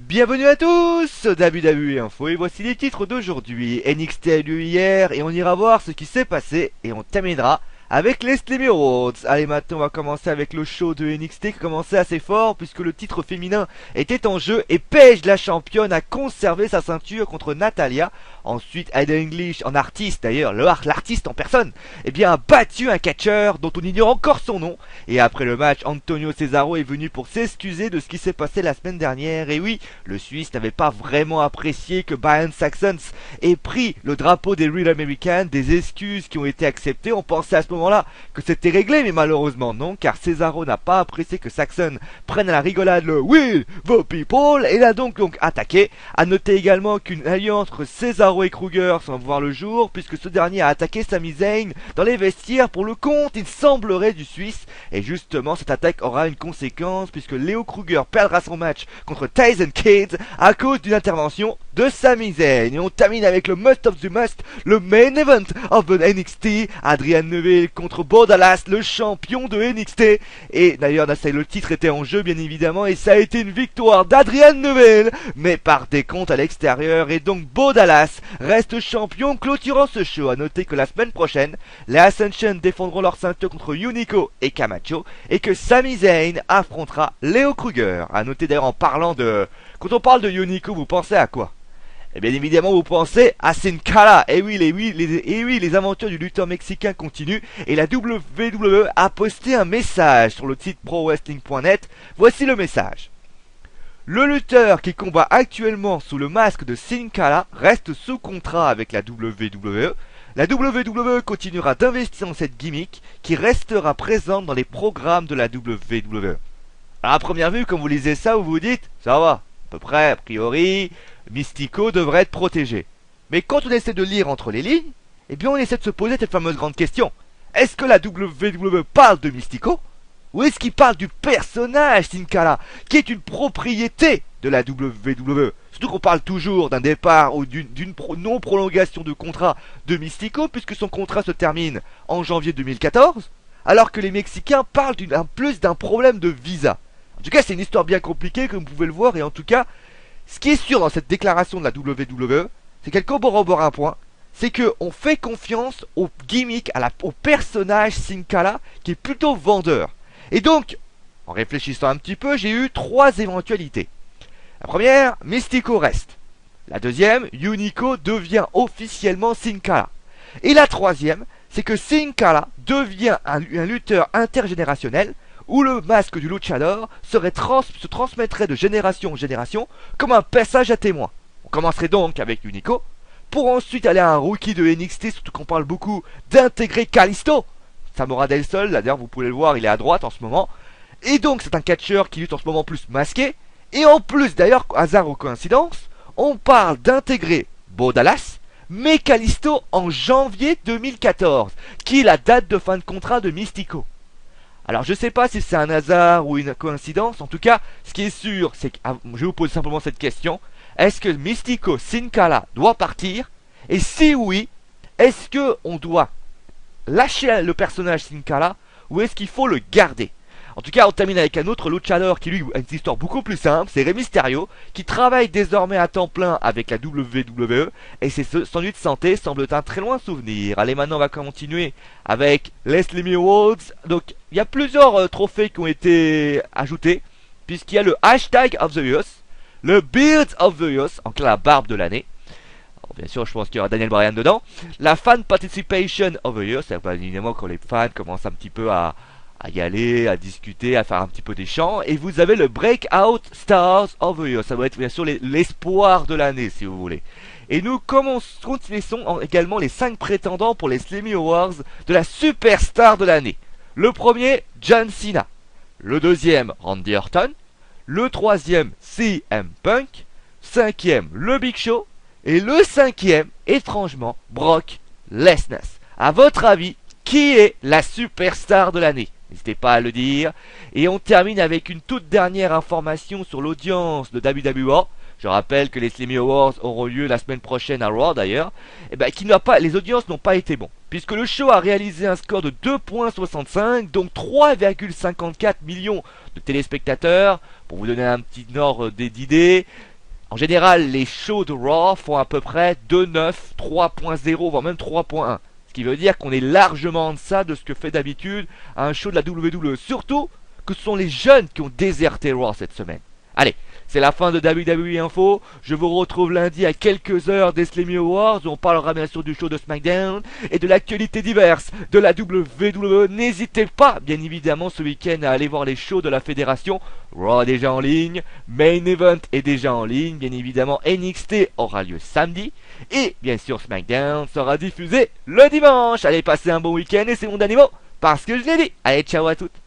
Bienvenue à tous, WWE Info, et voici les titres d'aujourd'hui. NXT a eu lieu hier et on ira voir ce qui s'est passé et on terminera avec les Slammy Awards. Allez, maintenant on va commencer avec le show de NXT qui commençait assez fort puisque le titre féminin était en jeu et Paige, la championne, a conservé sa ceinture contre Natalya. Ensuite, Aida English, en artiste d'ailleurs, l'artiste en personne, a battu un catcheur dont on ignore encore son nom. Et après le match, Antonio Cesaro est venu pour s'excuser de ce qui s'est passé la semaine dernière. Et oui, le Suisse n'avait pas vraiment apprécié que Byron Saxton ait pris le drapeau des Real Americans, des excuses qui ont été acceptées. On pensait à ce moment-là que c'était réglé, mais malheureusement non, car Cesaro n'a pas apprécié que Saxton prenne à la rigolade le "We the people" et l'a donc attaqué. À noter également qu'une alliance entre Cesaro et Kruger sans voir le jour, puisque ce dernier a attaqué Sami Zayn dans les vestiaires pour le compte, il semblerait, du Suisse. Et justement, cette attaque aura une conséquence, puisque Leo Kruger perdra son match contre Tyson Kidd à cause d'une intervention de Sami Zayn. Et on termine avec le must of the must, le main event of the NXT, Adrian Neville contre Bo Dallas, le champion de NXT. Et d'ailleurs, le titre était en jeu bien évidemment, et ça a été une victoire d'Adrian Neville, mais par décompte à l'extérieur. Et donc Bo Dallas reste champion, clôturant ce show. À noter que la semaine prochaine, les Ascension défendront leur ceinture contre Unico et Camacho, et que Sami Zayn affrontera Leo Kruger. À noter d'ailleurs, en parlant de... Quand on parle de Unico, vous pensez à quoi? Et bien évidemment, vous pensez à Sin Cara. Et oui, les aventures du lutteur mexicain continuent. Et la WWE a posté un message sur le site prowrestling.net. Voici le message. Le lutteur qui combat actuellement sous le masque de Sin Cara reste sous contrat avec la WWE. La WWE continuera d'investir dans cette gimmick qui restera présente dans les programmes de la WWE. Alors à première vue, quand vous lisez ça, vous vous dites, ça va, à peu près, a priori, Mystico devrait être protégé. Mais quand on essaie de lire entre les lignes, on essaie de se poser cette fameuse grande question. Est-ce que la WWE parle de Mystico? Ou est-ce qu'il parle du personnage Sin Cara, qui est une propriété de la WWE? Surtout qu'on parle toujours d'un départ ou d'une non-prolongation de contrat de Mystico, puisque son contrat se termine en janvier 2014, alors que les Mexicains parlent plus d'un problème de visa. En tout cas, c'est une histoire bien compliquée, comme vous pouvez le voir, et en tout cas, ce qui est sûr dans cette déclaration de la WWE, c'est qu'elle corrobore un point, c'est qu'on fait confiance au gimmick, au personnage Sin Cara, qui est plutôt vendeur. Et donc, en réfléchissant un petit peu, j'ai eu trois éventualités. La première, Mystico reste. La deuxième, Unico devient officiellement Sin Cara. Et la troisième, c'est que Sin Cara devient un lutteur intergénérationnel, où le masque du luchador se transmettrait de génération en génération comme un passage à témoin. On commencerait donc avec Unico, pour ensuite aller à un rookie de NXT, surtout qu'on parle beaucoup d'intégrer Kalisto. Samora Del Sol, là d'ailleurs vous pouvez le voir, il est à droite en ce moment. Et donc c'est un catcheur qui lutte en ce moment plus masqué. Et en plus d'ailleurs, hasard ou coïncidence, on parle d'intégrer Bo Dallas, mais Kalisto en janvier 2014, qui est la date de fin de contrat de Mystico. Alors je sais pas si c'est un hasard ou une coïncidence, en tout cas, ce qui est sûr, c'est que je vous pose simplement cette question. Est-ce que Mystico Sin Cara doit partir? Et si oui, est-ce que on doit lâcher le personnage Sin Cara ou est-ce qu'il faut le garder? En tout cas, on termine avec un autre luchador qui lui a une histoire beaucoup plus simple, c'est Rey Mysterio, qui travaille désormais à temps plein avec la WWE, et son lui de santé semble un très loin souvenir. Allez, maintenant on va continuer avec les Slammy Awards. Donc, il y a plusieurs trophées qui ont été ajoutés, puisqu'il y a le Hashtag of the Youth, le Beard of the Youth, en clair la barbe de l'année. Bien sûr, je pense qu'il y aura Daniel Bryan dedans. La Fan Participation of the Year, c'est évidemment quand les fans commencent un petit peu à y aller, à discuter, à faire un petit peu des chants. Et vous avez le Breakout Stars of the Year, ça va être bien sûr l'espoir de l'année si vous voulez. Et nous continuons également les 5 prétendants pour les Slammy Awards de la Superstar de l'année. Le premier, John Cena. Le deuxième, Randy Orton. Le troisième, CM Punk. Cinquième, le Big Show. Et le cinquième, étrangement, Brock Lesnar. À votre avis, qui est la superstar de l'année? N'hésitez pas à le dire. Et on termine avec une toute dernière information sur l'audience de WWE. Je rappelle que les Slammy Awards auront lieu la semaine prochaine à Raw d'ailleurs. Les audiences n'ont pas été bons, puisque le show a réalisé un score de 2,65, donc 3,54 millions de téléspectateurs. Pour vous donner un petit ordre d'idée, En général, les shows de Raw font à peu près 2.9, 3.0, voire même 3.1. Ce qui veut dire qu'on est largement en deçà de ce que fait d'habitude un show de la WWE. Surtout que ce sont les jeunes qui ont déserté Raw cette semaine. Allez, c'est la fin de WWE Info. Je vous retrouve lundi à quelques heures des Slammy Awards où on parlera bien sûr du show de SmackDown et de l'actualité diverse de la WWE. N'hésitez pas, bien évidemment, ce week-end à aller voir les shows de la fédération. Raw est déjà en ligne, Main Event est déjà en ligne, bien évidemment NXT aura lieu samedi et bien sûr SmackDown sera diffusé le dimanche. Allez, passez un bon week-end et c'est mon dernier mot parce que je l'ai dit. Allez, ciao à toutes.